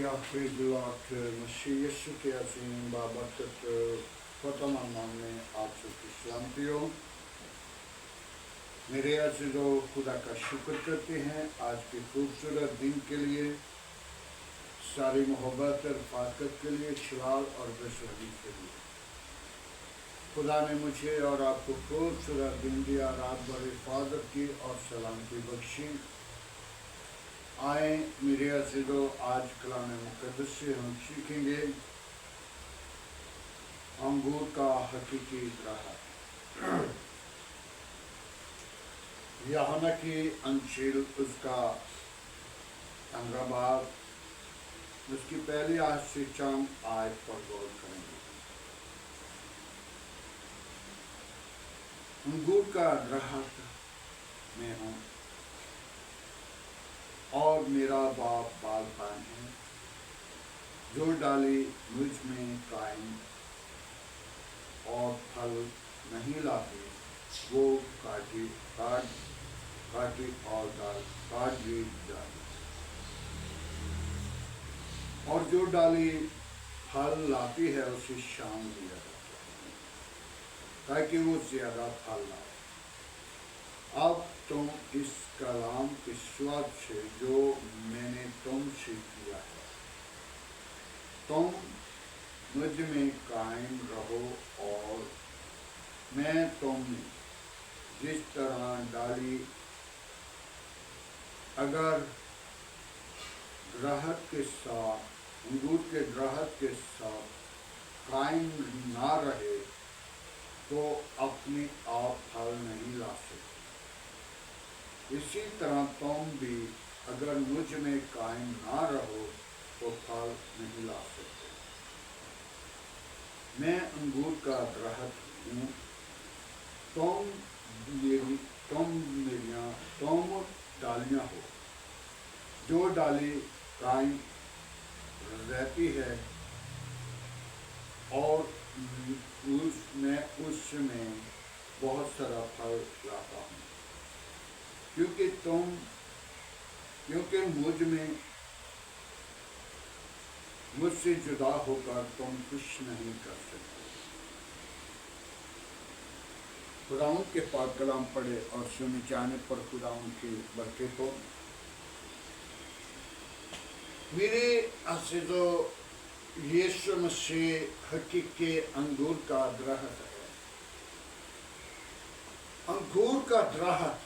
हाफिज़ मसीह यीशु के अज़ीम बाबरकत ख़ुदावंद नाम में आप सबकी सलामती हो। मेरे अज़ीज़ों, खुदा का शुक्र करते हैं आज के खूबसूरत दिन के लिए, सारी मोहब्बत और रफ़ाकत के लिए, शलाल और बशरी के लिए। खुदा ने मुझे और आपको खूबसूरत दिन दिया, रात भर हिफाजत की और सलामती बख्शी। आए मेरे अज़ीज़ों, आज कलाम मुक़द्दस से हम सीखेंगे अंगूर का हकीकी ग्राहक। यूहन्ना की अंजील उसका 15 बाब उसकी पहली आयत से चंद आयत पर गौर करेंगे। अंगूर का ग्राहक मैं हूँ और मेरा बाप बागबान है। जो डाली मुझ में कायम और फल नहीं लाती, वो काटी और डाल काट दी जाती, और जो डाली फल लाती है उसे शाम दिया जाता है ताकि वो ज्यादा फल लाए। अब तुम इस कलाम के स्वाद से जो मैंने तुमसे किया है, तुम मुझ में कायम रहो और मैं तुम में। जिस तरह डाली अगर ग्राहक के साथ अंगूर के ग्राहक के साथ कायम ना रहे तो अपने आप फल नहीं ला सकते, इसी तरह तुम भी अगर मुझ में कायम ना रहो तो फल नहीं ला सकते। मैं अंगूर का ग्राहक हूँ, तुम डालियाँ हो। जो डाली कायम रहती है और उसमें बहुत सारा फल लाता हूँ, क्योंकि मुझसे जुदा होकर तुम कुछ नहीं कर सकते। खुदावंद के पाक कलाम पढ़े और सुने जाने पर खुदावंद की बरकत हो। मेरे अज़ीज़ों, यीशु मसीह हकीकी अंगूर का ग्राहक है। अंगूर का ग्राहक,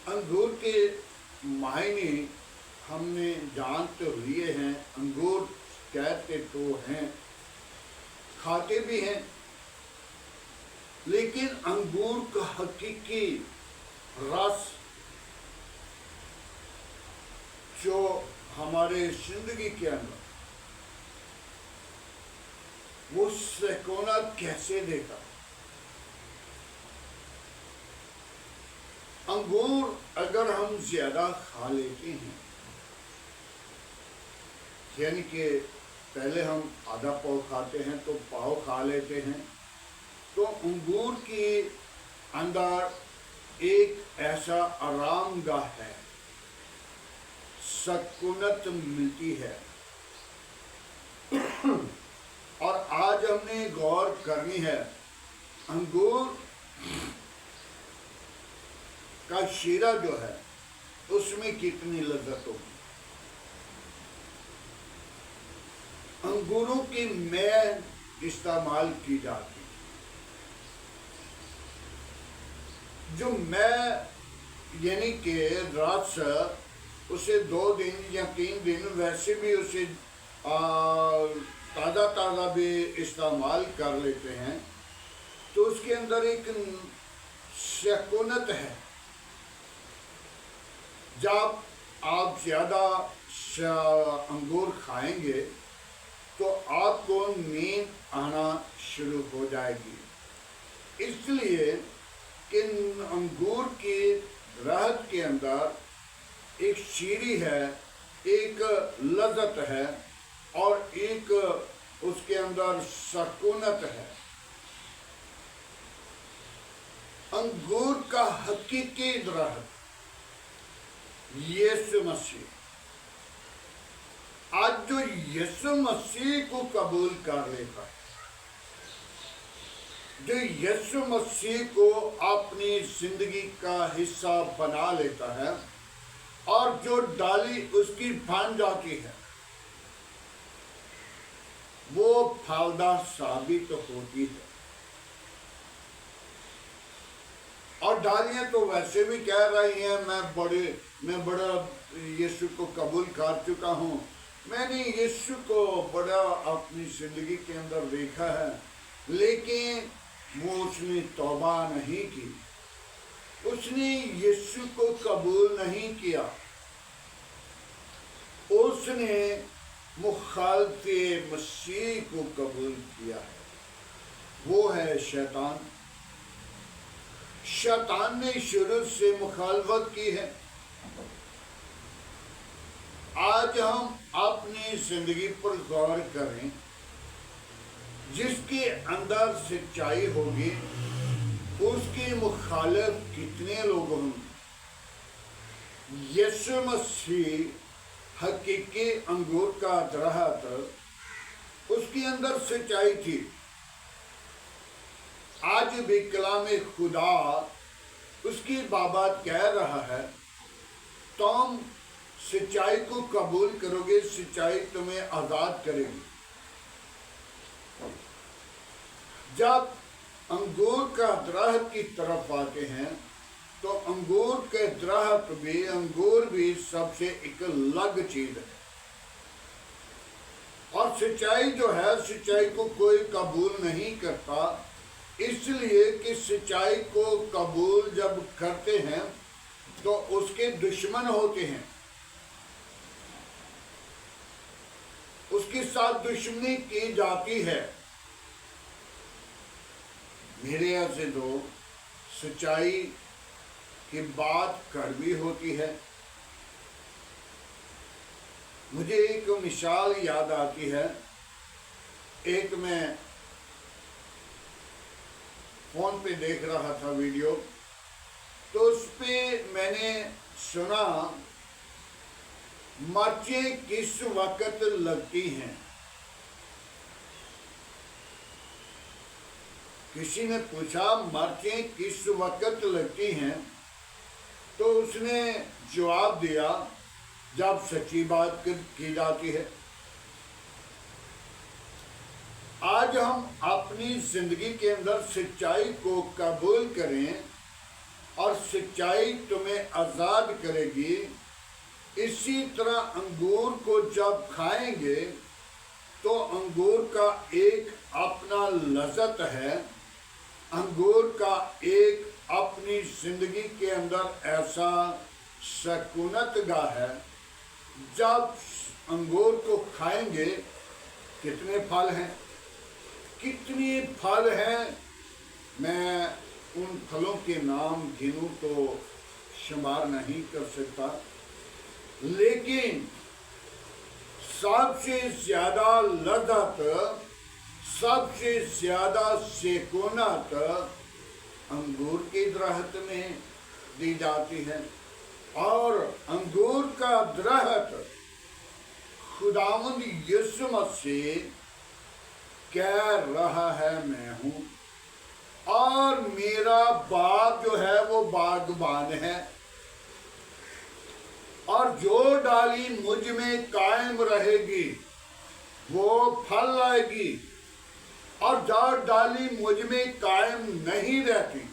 अंगूर के मायने हमने जान तो लिए हैं। अंगूर कहते तो हैं, खाते भी हैं, लेकिन अंगूर का हकीकी रस जो हमारे जिंदगी के अंदर वो सुकूनत कैसे देगा। अंगूर अगर हम ज्यादा खा लेते हैं, यानी कि पहले हम आधा पाव खाते हैं तो पाव खा लेते हैं, तो अंगूर के अंदर एक ऐसा आरामगाह है, सुकूनत मिलती है। और आज हमने गौर करनी है अंगूर का शीरा जो है उसमें कितनी लज्जत होगी। अंगूरों की मैल इस्तेमाल की जाती, जो मैं यानी कि रस उसे 2 दिन या 3 दिन वैसे भी उसे ताज़ा भी इस्तेमाल कर लेते हैं, तो उसके अंदर एक सुकूनत है। जब आप ज़्यादा अंगूर खाएंगे तो आपको नींद आना शुरू हो जाएगी, इसलिए कि अंगूर के ग्राहक के अंदर एक शीरी है, एक लज्जत है और एक उसके अंदर सुकूनत है। अंगूर का हकीकी ग्राहक यीशु मसीह आज जो यीशु मसीह को कबूल कर लेता है, जो यीशु मसीह को अपनी जिंदगी का हिस्सा बना लेता है और जो डाली उसकी बन जाती है, वो फलदार साबित होती है। और डालियां तो वैसे भी कह रही हैं मैं बड़ा यीशु को कबूल कर चुका हूँ, मैंने यीशु को बड़ा अपनी जिंदगी के अंदर देखा है, लेकिन वो उसने तौबा नहीं की, उसने यीशु को कबूल नहीं किया, उसने मुखालफे मसीह को कबूल किया है। वो है शैतान। शैतान ने शुरू से मुखालफत की है। आज हम अपनी जिंदगी पर गौर करें, जिसके अंदर सच्चाई होगी उसके मुखालिफ कितने लोग होंगे। यीशु मसीह हकीकी अंगूर का दरख्त, उसके अंदर सच्चाई थी। आज भी कलाम खुदा उसकी बाबत कह रहा है, तुम सच्चाई को कबूल करोगे, सच्चाई तुम्हें आजाद करेगी। जब अंगूर का दरख्त की तरफ आते हैं तो अंगूर के दरख्त भी, अंगूर भी सबसे एक अलग चीज है। और सच्चाई जो है, सच्चाई को कोई कबूल नहीं करता, इसलिए कि सच्चाई को कबूल जब करते हैं तो उसके दुश्मन होते हैं, उसके साथ दुश्मनी की जाती है। मेरे ऐसे दो, सच्चाई की बात कड़वी होती है। मुझे एक मिसाल याद आती है। एक मैं फोन पे देख रहा था वीडियो, तो उस पे मैंने सुना, मिर्चें किस वक्त लगती हैं। किसी ने पूछा मिर्चें किस वक्त लगती हैं, तो उसने जवाब दिया, जब सच्ची बात की जाती है। आज हम अपनी जिंदगी के अंदर सच्चाई को कबूल करें और सच्चाई तुम्हें आजाद करेगी। इसी तरह अंगूर को जब खाएंगे तो अंगूर का एक अपना लज़्ज़त है, अंगूर का एक अपनी जिंदगी के अंदर ऐसा सकूनत गाह है। जब अंगूर को खाएंगे, कितने फल हैं, कितने फल हैं, मैं उन फलों के नाम गिनूं तो शुमार नहीं कर सकता, लेकिन सबसे ज्यादा लज़्ज़त, सबसे ज्यादा सुकूनत अंगूर के दरख्त में दी जाती है। और अंगूर का दरख्त खुदावंद यीशु मसीह कह रहा है, मैं हूं और मेरा बाप जो है वो बागबान है, और जो डाली मुझ में कायम रहेगी वो फल लाएगी, और जो डाली मुझ में कायम नहीं रहती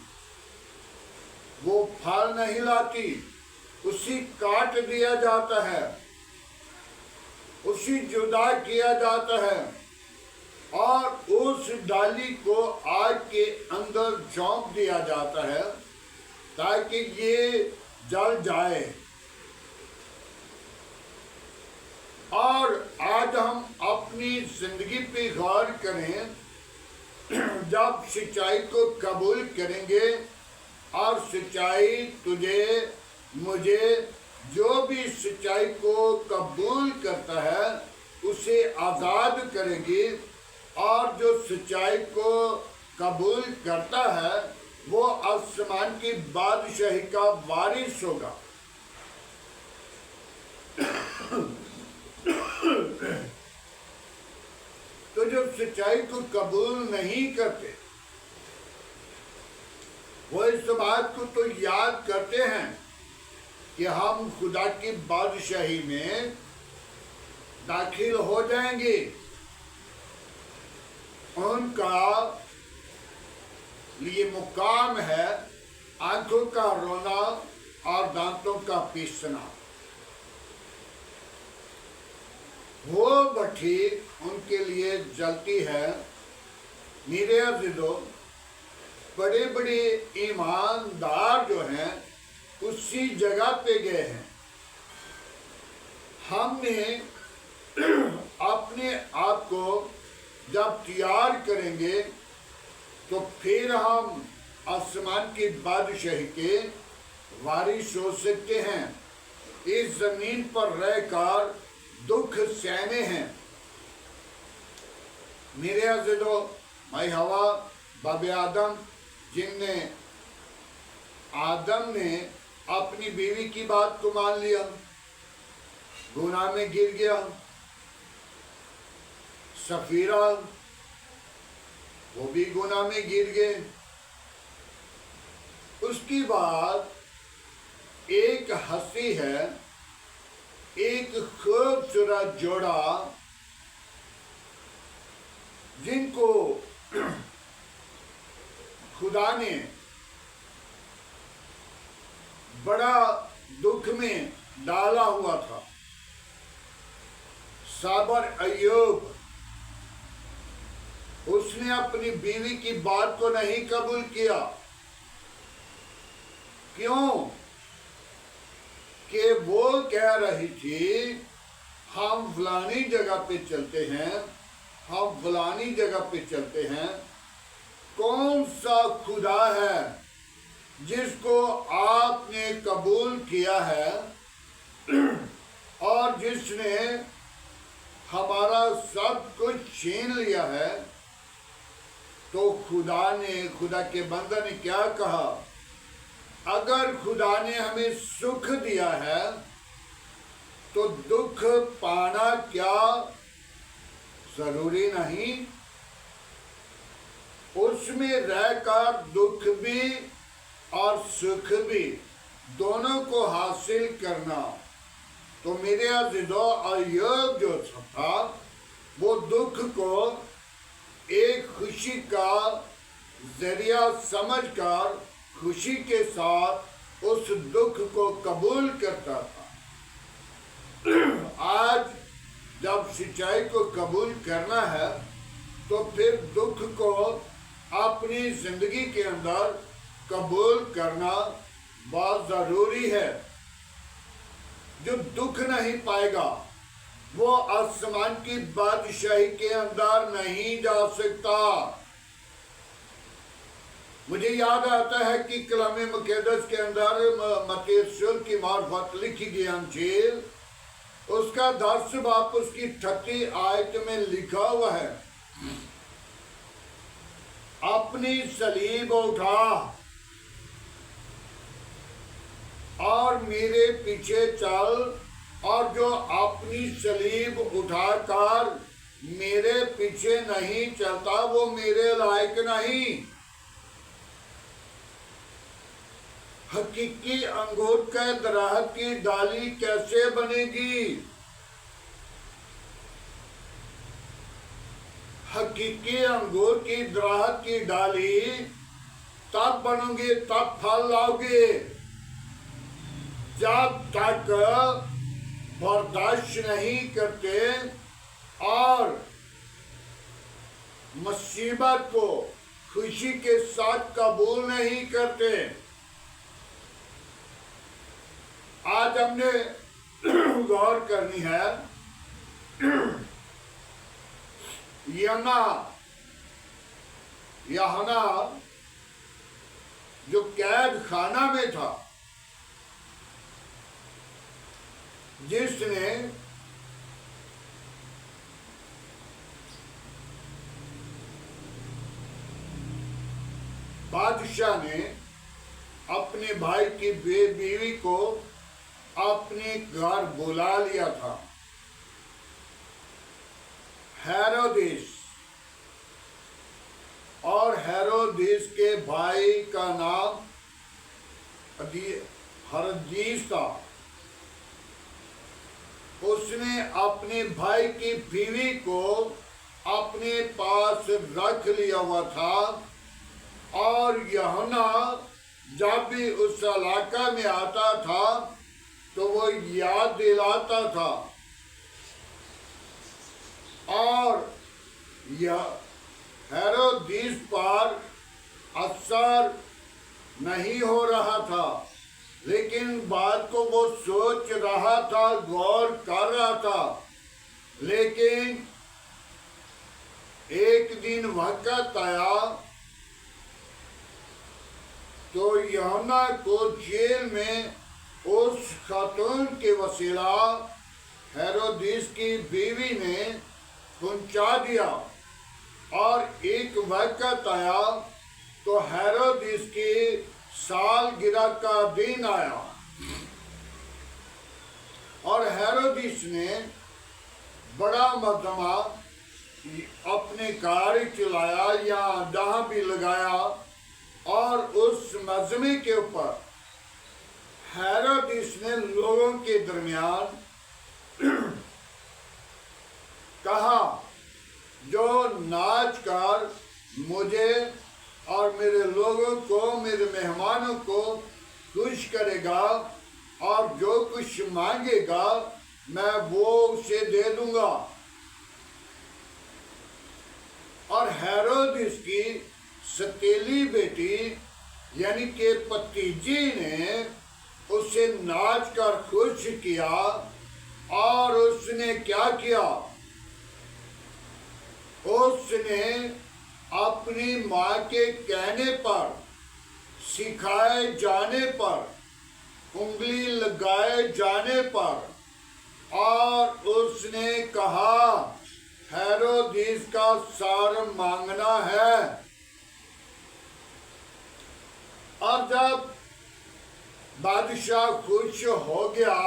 वो फल नहीं लाती, उसी काट दिया जाता है, उसी जुदा किया जाता है, और उस डाली को आग के अंदर झोंक दिया जाता है ताकि ये जल जाए। और आज हम अपनी जिंदगी पे गौर करें, जब सच्चाई को कबूल करेंगे और सच्चाई तुझे, मुझे, जो भी सच्चाई को कबूल करता है उसे आज़ाद करेगी, और जो सच्चाई को कबूल करता है वो आसमान की बादशाही का वारिस होगा। जो सच्चाई को कबूल नहीं करते वो इस बात को तो याद करते हैं कि हम खुदा की बादशाही में दाखिल हो जाएंगे। उनका लिए मुकाम है आंखों का रोना और दांतों का पीसना। वो भट्ठी उनके लिए जलती है। मेरे अज़ीज़ों, बड़े बड़े ईमानदार जो हैं उसी जगह पे गए हैं। हमने अपने आप को जब तैयार करेंगे तो फिर हम आसमान की बादशाही के वारिस हो सकते हैं। इस जमीन पर रहकर दुख सहने हैं। मेरे अज़ीज़ों, माई हवा बाबे आदम, जिनने आदम ने अपनी बीवी की बात को मान लिया, गुनाह में गिर गया। सफीरा, वो भी गुनाह में गिर गए। उसकी बाद एक हंसी है, एक खूबसूरत जोड़ा जिनको खुदा ने बड़ा दुख में डाला हुआ था। साबर अय्यूब, उसने अपनी बीवी की बात को नहीं कबूल किया। क्यों? कि वो कह रही थी हम फलानी जगह पे चलते हैं, हम फलानी जगह पे चलते हैं। कौन सा खुदा है जिसको आपने कबूल किया है और जिसने हमारा सब कुछ छीन लिया है? तो खुदा के बंदे ने क्या कहा? अगर खुदा ने हमें सुख दिया है तो दुख पाना क्या जरूरी नहीं? उसमें रहकर दुख भी और सुख भी दोनों को हासिल करना। तो मेरे अज़ीज़ों, अय्यूब जो था वो दुख को एक खुशी का जरिया समझकर खुशी के साथ उस दुख को कबूल करता था। आज जब सच्चाई को कबूल करना है तो फिर दुख को अपनी जिंदगी के अंदर कबूल करना बहुत जरूरी है। जो दुख नहीं पाएगा वो आसमान की बादशाही के अंदर नहीं जा सकता। मुझे याद आता है कि कलाम मुक़द्दस के अंदर मत्ती रसूल की मार्फत लिखी गई अंजील, उसका 10 बाब उसकी 38 आयत में लिखा हुआ है, अपनी सलीब उठा और मेरे पीछे चल। और जो अपनी सलीब उठाकर मेरे पीछे नहीं चलता वो मेरे लायक नहीं। हकीकी अंगूर के दरख्त की डाली कैसे बनेगी? हकीकी अंगूर की दरख्त की डाली तब बनोगे, तब फल लाओगे जब तक बर्दाश्त नहीं करते और मुसीबत को खुशी के साथ कबूल नहीं करते। आज हमने गौर करनी है, यूहन्ना जो कैद खाना में था, जिसने बादशाह ने अपने भाई की बीवी को अपने घर बुला लिया था। हेरोदेस और हेरोदिस के भाई का नाम हरदीस था। उसने अपने भाई की बीवी को अपने पास रख लिया हुआ था, और यूहन्ना जब भी उस इलाका में आता था तो वो याद दिलाता था, और यह हेरोदिस पर असर नहीं हो रहा था, लेकिन बात को वो सोच रहा था, गौर कर रहा था। लेकिन एक दिन वक्त आया तो यूहन्ना को जेल में उस खातून के वसीला हेरोदिस की बीवी ने पहुंचा दिया, और एक वक्त आया तो हेरोदिस की सालगिरह का दिन आया, और हेरोदिस ने बड़ा मजमा अपने कार्य चलाया या दाह भी लगाया, और उस मजमे के ऊपर हेरोदिस ने लोगों के दरमियान कहा, जो नाच कर मुझे और मेरे लोगों को, मेरे मेहमानों को खुश करेगा, और जो कुछ मांगेगा मैं वो उसे दे दूंगा। और हेरोदिस की सतीली बेटी यानी कि भतीजी ने उसे नाच कर खुश किया, और उसने क्या किया, उसने अपनी माँ के कहने पर, सिखाए जाने पर, उंगली लगाए जाने पर, और उसने कहा हेरोदिस का सर मांगना है। और जब बादशाह खुश हो गया,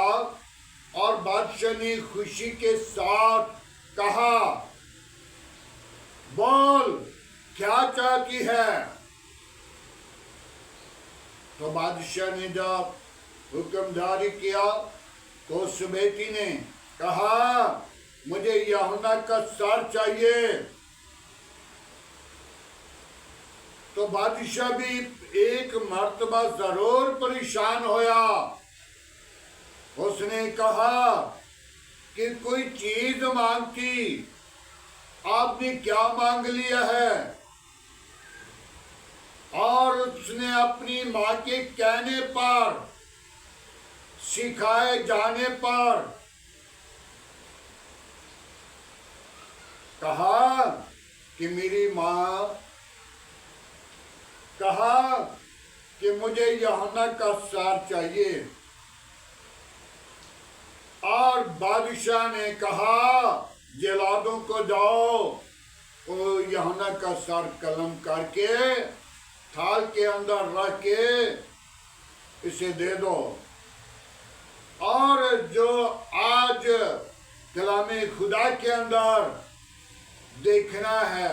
और बादशाह ने खुशी के साथ कहा, बोल क्या चाहती है। तो बादशाह ने जब हुक्म जारी किया तो उस बेटी ने कहा, मुझे यूहन्ना का सर चाहिए। तो बादशाह भी एक मर्तबा जरूर परेशान होया। उसने कहा कि कोई चीज मांगती, आपने क्या मांग लिया है। और उसने अपनी माँ के कहने पर, सिखाए जाने पर कहा कि मेरी माँ कहा कि मुझे यूहन्ना का सर चाहिए। और बादशाह ने कहा, जलादों को जाओ, वो यूहन्ना का सर कलम करके थाल के अंदर रख के इसे दे दो। और जो आज कलामे खुदा के अंदर देखना है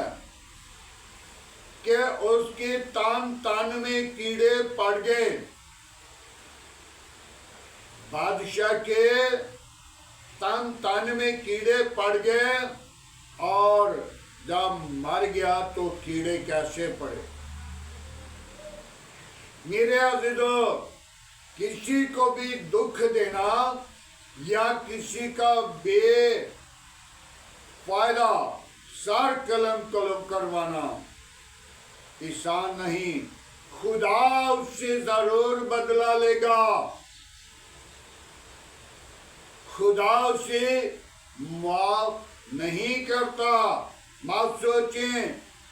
कि उसके तन में कीड़े पड़ गए। बादशाह के तन में कीड़े पड़ गए, और जब मर गया तो कीड़े कैसे पड़े। मेरे अज़ीज़ों, किसी को भी दुख देना या किसी का बेफायदा सर कलम करवाना आसान नहीं। खुदा उससे जरूर बदला लेगा। खुदा उसे माफ नहीं करता। मत सोचें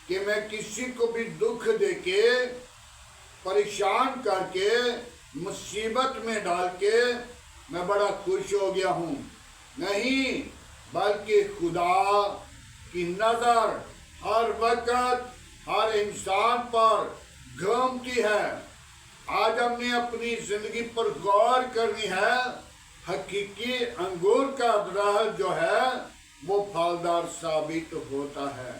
कि मैं किसी को भी दुख देके, परेशान करके, मुसीबत में डाल के मैं बड़ा खुश हो गया हूँ। नहीं, बल्कि खुदा की नजर हर वक्त हर इंसान पर घूमती है। आज हमने अपनी जिंदगी पर गौर करनी है। हकीकी अंगूर का दरख्त जो है वो फलदार साबित होता है।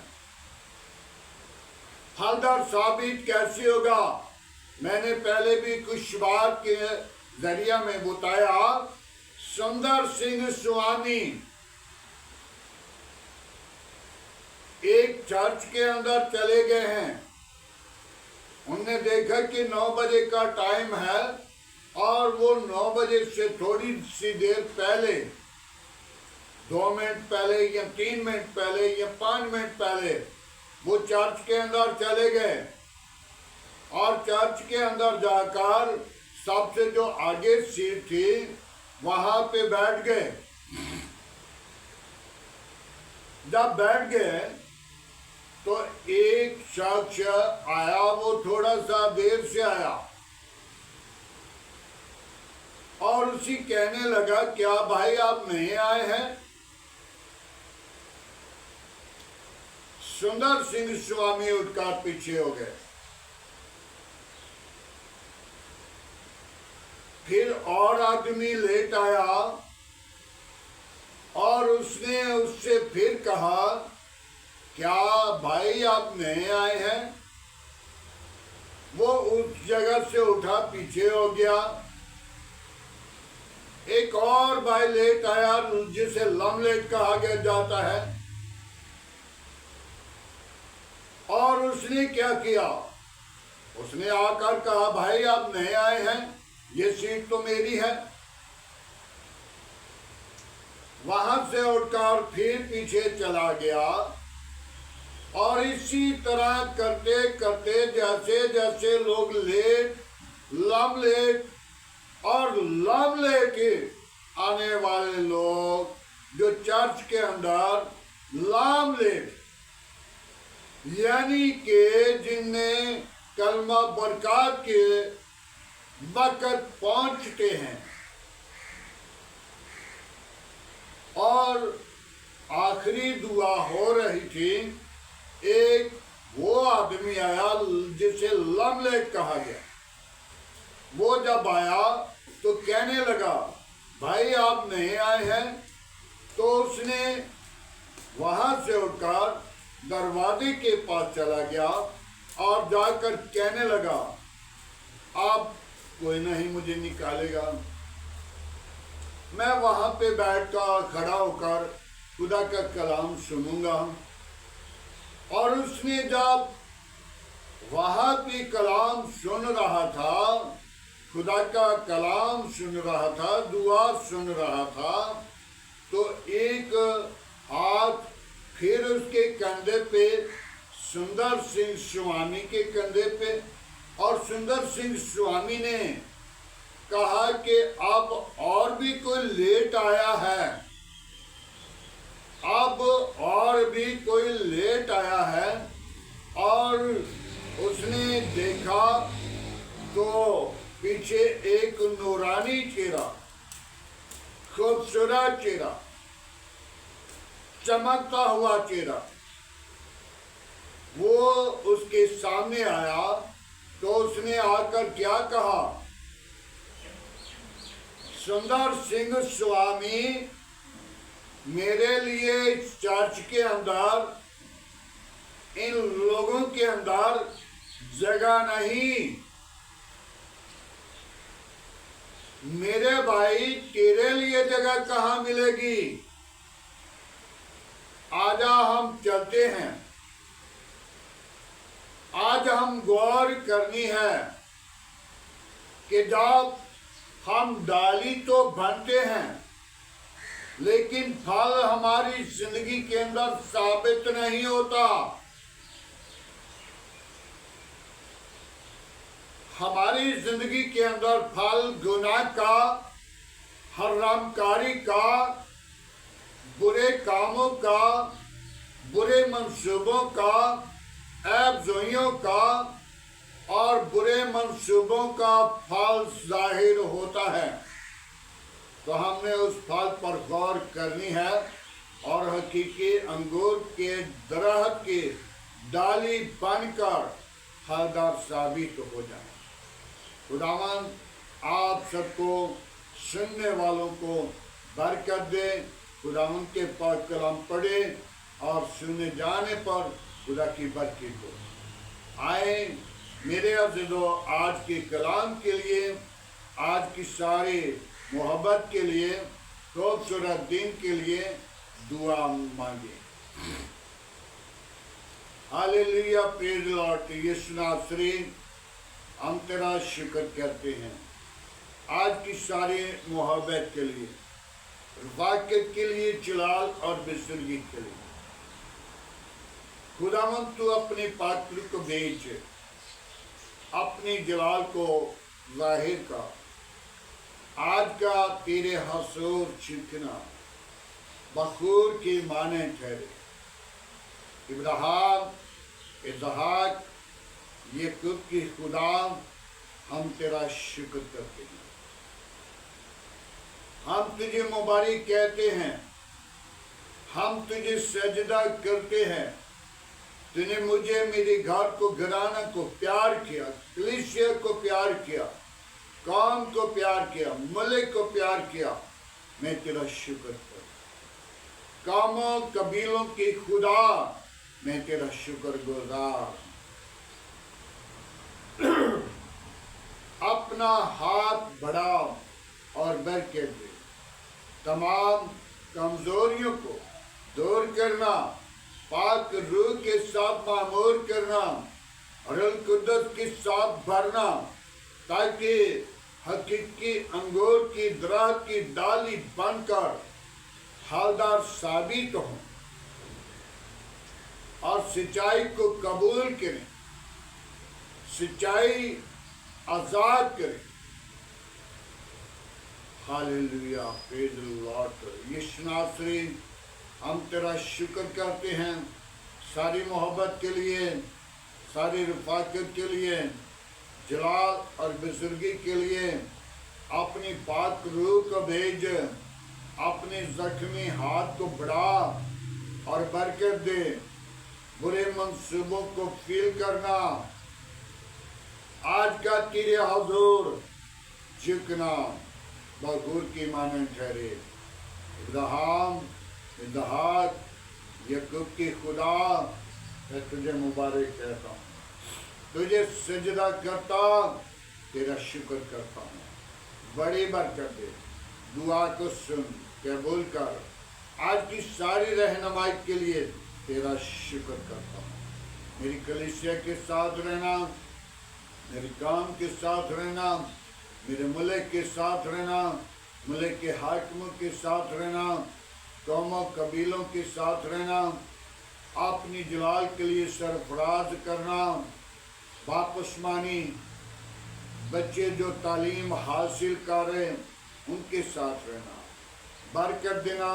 फलदार साबित कैसे होगा? मैंने पहले भी कुछ बात के जरिया में बताया। सुंदर सिंह स्वामी एक चर्च के अंदर चले गए हैं। उनने देखा कि 9 बजे का टाइम है और वो 9 बजे से थोड़ी सी देर पहले, 2 मिनट पहले या 3 मिनट पहले या 5 मिनट पहले वो चर्च के अंदर चले गए और चर्च के अंदर जाकर सबसे जो आगे सीट थी वहां पे बैठ गए। जब बैठ गए तो एक शख्स आया, वो थोड़ा सा देर से आया और उसी कहने लगा, क्या भाई आप नहीं आए हैं? सुंदर सिंह स्वामी उठकर पीछे हो गए। फिर और आदमी लेट आया और उसने उससे फिर कहा, क्या भाई आप नहीं आए हैं? वो उस जगह से उठा, पीछे हो गया। एक और भाई लेट आया जिसे लमलेट कहा गया जाता है, और उसने क्या किया? उसने आकर कहा, भाई आप नहीं आए हैं, ये सीट तो मेरी है। वहां से उठकर फिर पीछे चला गया और इसी तरह करते करते जैसे जैसे लोग लेट, लमलेट और लमलेट आने वाले लोग जो चर्च के अंदर लमलेट यानी के जिनमें कलमा बरकत के वक़्त पहुंचते हैं और आखिरी दुआ हो रही थी, एक वो आदमी आया जिसे लमलेट कहा गया। वो जब आया तो कहने लगा, भाई आप नहीं आए हैं? तो उसने वहां से उठकर दरवाजे के पास चला गया और जाकर कहने लगा, आप कोई नहीं मुझे निकालेगा, मैं वहां पे बैठकर खड़ा होकर खुदा का कलाम सुनूंगा। और उसने जब वहां पे कलाम सुन रहा था, खुदा का कलाम सुन रहा था, दुआ सुन रहा था, तो एक हाथ फिर उसके कंधे पे, सुंदर सिंह स्वामी के कंधे पे, और सुंदर सिंह स्वामी ने कहा कि अब और भी कोई लेट आया है, अब और भी कोई लेट आया है। और उसने देखा तो पीछे एक नूरानी चेहरा, खूबसूरत चेहरा, चमकता हुआ चेहरा वो उसके सामने आया। तो उसने आकर क्या कहा, सुंदर सिंह स्वामी, मेरे लिए इस चर्च के अंदर, इन लोगों के अंदर जगह नहीं। मेरे भाई, तेरे लिए जगह कहाँ मिलेगी? आजा हम चलते हैं। आज हम गौर करनी है कि जब हम डाली तो बनते हैं, लेकिन फल हमारी जिंदगी के अंदर साबित नहीं होता। हमारी जिंदगी के अंदर फल गुनाह का, हरामकारी का, बुरे कामों का, बुरे मंसूबों का, ऐब-जोइयों का और बुरे मंसूबों का फल जाहिर होता है। तो हमने उस फल पर गौर करनी है और हकीकी अंगूर के दरख्त की डाली बनकर फलदार साबित हो जाए। खुदावन आप सबको, सुनने वालों को बरकत दे। खुदावन के पाक कलाम पढ़े और सुने जाने पर खुदा की बरकत हो। आए मेरे अज़ीज़ों, आज के कलाम के लिए, आज की सारी मोहब्बत के लिए, खूबसूरत दिन के लिए दुआ मांगे। Hallelujah, praise the lord. Yeshu नासरी, हम तेरा शुक्र करते हैं आज की सारी मोहब्बत के लिए, रफ़ाक़त के लिए, जलाल और बुज़ुर्गी के लिए। खुदावंद तू अपने पात्र को भेज, अपने जलाल को ज़ाहिर का। आज का तेरे हसूर छिकना बखूर के माने ठहरे। इब्राहिम, इसहाक, याकूब की खुदा, हम तेरा शुक्र करते हैं। हम तुझे मुबारक कहते हैं, हम तुझे सजदा करते हैं। तूने मुझे, मेरे घर को, घराना को प्यार किया, कलीसिया को प्यार किया, कौम को प्यार किया, मलिक को प्यार किया। मैं तेरा शुक्र करता। कौमों कबीलों की खुदा, मैं तेरा शुक्रगुजार। अपना हाथ बढ़ा और बरकत दे। तमाम कमजोरियों को दूर करना, पाक रूह के साथ मामूर करना और अल कुद्दस के साथ भरना, ताकि हकीकी अंगूर की दरख्त की डाली बनकर फलदार साबित हो और सच्चाई को कबूल करें, सच्चाई आजाद करें। Hallelujah, praise the lord. Yeshu नासरी, हम तेरा शुक्र करते हैं सारी मोहब्बत के लिए, सारी रफ़ाक़त के लिए, जलाल और बुज़ुर्गी के लिए। अपनी पाक रूह को भेज, अपने ज़ख्मी हाथ को बढ़ा और बरकत दे। बुरे मंसूबों को फील करना, आज का तेरे हुजूर झुकना बखूर की माने ठहरे। इब्राहिम, इसहाक, याकूब की खुदा, मैं तुझे मुबारक कहता हूँ, तुझे सजदा करता, तेरा शुक्र करता हूँ। बड़ी बरकत दे, दुआ को सुन, कबूल कर। आज की सारी रहनुमाई के लिए तेरा शुक्र करता हूँ। मेरी कलीसिया के साथ रहना, मेरे काम के साथ रहना, मेरे मुल्क के साथ रहना, मुल्क के हाकिमों के साथ रहना, कौमों कबीलों के साथ रहना, अपनी जलाल के लिए सरफराज करना। बापसमानी बच्चे जो तालीम हासिल कर रहे हैं, उनके साथ रहना, बरकत देना,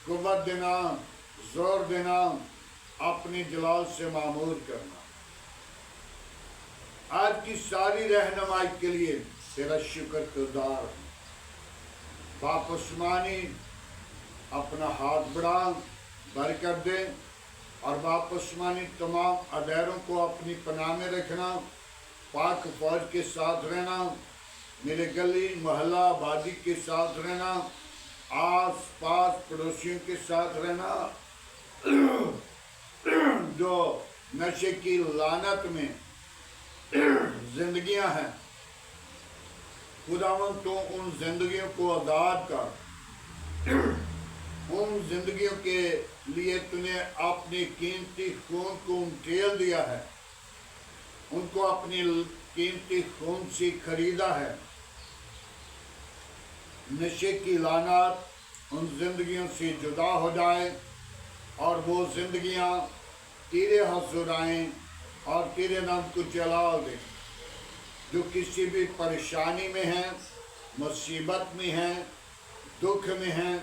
कुव्वत देना, जोर देना, अपनी जलाल से मामूर करना। आज की सारी रहनुमाई के लिए तेरा शुक्रगुजार। बापसमानी अपना हाथ बढ़ा, बरकत दे और बापसमानी तमाम अदैरों को अपनी पनाह में रखना, पाक फौज के साथ रहना, मेरे गली मोहल्ला आबादी के साथ रहना, आस पास पड़ोसियों के साथ रहना जो नशे की लानत में जिंदगियां हैं। खुदावंद तो उन जिंदगियों को आजाद कर। उन जिंदगियों के लिए तूने अपने कीमती खून को उमटेल दिया है, उनको अपनी कीमती खून से खरीदा है। नशे की लानत उन जिंदगियों से जुदा हो जाए और वो जिंदगियां तेरे हुज़ूर आएं और तेरे नाम को जला दे। जो किसी भी परेशानी में हैं, मुसीबत में हैं, दुख में हैं,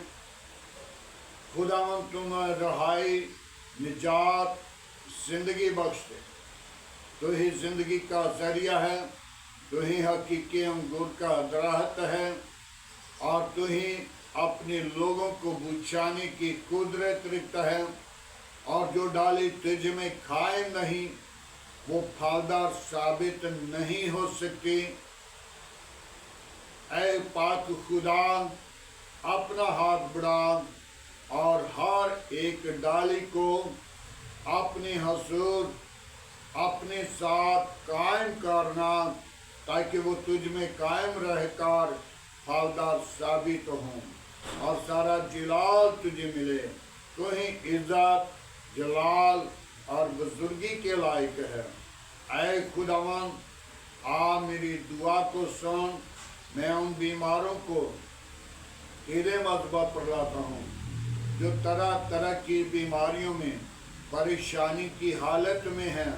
खुदावंद तुम्हें रहाई, निजात, जिंदगी बख्श दे। तो ही जिंदगी का जरिया है, तो ही हकीकी अंगूर का दरख्त है और तो ही अपने लोगों को बुझाने की कुदरत रखता है। और जो डाली तुझ में खाए नहीं, वो फलदार साबित नहीं हो सकती। ऐ पाक खुदा, अपना हाथ बढ़ा और हर एक डाली को अपने हुज़ूर अपने साथ कायम करना, ताकि वो तुझ में कायम रहकर फलदार साबित हों और सारा जलाल तुझे मिले। तो ही इज्जत, जलाल और बुजुर्गी के लायक है। ऐ खुदावन, आ मेरी दुआ को सुन। मैं उन बीमारों को तेरे मज़बा पर लाता हूँ जो तरह तरह की बीमारियों में, परेशानी की हालत में हैं,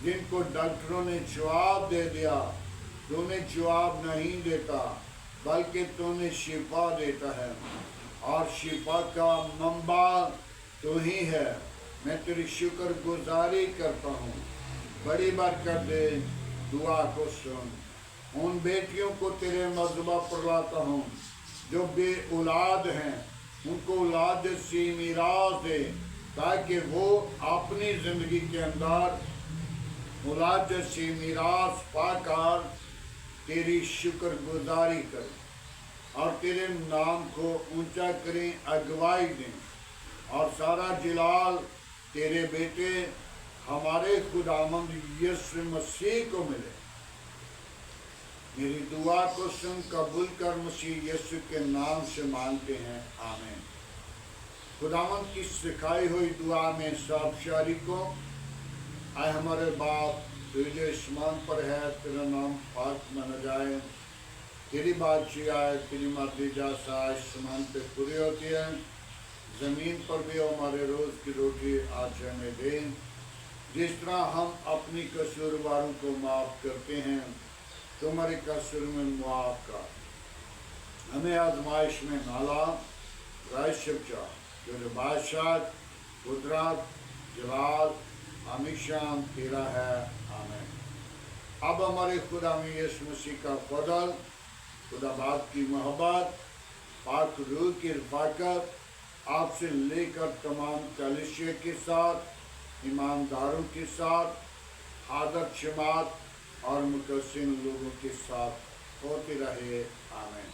जिनको डॉक्टरों ने जवाब दे दिया। तूने जवाब नहीं देता, बल्कि तूने शिफा देता है, और शिफा का मंबा तू ही है। मैं तेरी शुक्रगुजारी करता हूँ। बड़ी बरकत दे, दुआ को सुन। उन बेटियों को तेरे मज़बा पर लाता हूँ जो बे औलाद हैं, उनको औलाद से मीरास दे, ताकि वो अपनी ज़िंदगी के अंदर औलाद से मीरास पाकर तेरी शुक्रगुजारी करें और तेरे नाम को ऊंचा करें, अगुवाई दें, और सारा जलाल तेरे बेटे हमारे खुदावंद यीशु मसीह को मिले। मेरी दुआ को सुन, कबूल कर। मसीह यीशु के नाम से मांगते हैं, आमीन। खुदावंद की सिखाई हुई दुआ में सब शरीकों, आए हमारे बाप तू जो आसमान पर है, तेरा नाम पाक माना जाए, तेरी बादशाही आए, तेरी मर्जी जैसा आसमान पे पूरी होती है, ज़मीन पर भी हमारे रोज़ की रोटी आज हमें दें, जिस तरह हम अपनी कसूरवारों को माफ़ करते हैं, तुम्हारे कसूर में माफ़ कर। हमें आजमाइश में ना ला, राइशा जो बादशाह, कुदरत, जलाल हमेशा तेरा है, आमीन। अब हमारे खुदा में यीशु मसीह का फजल, खुदा बाप की मोहब्बत, पाक रूह की रफ़ाकत आपसे लेकर तमाम कलीसिया के साथ, ईमानदारों के साथ, हादर जमात और मुकस्सिम लोगों के साथ होती रहे, आमीन।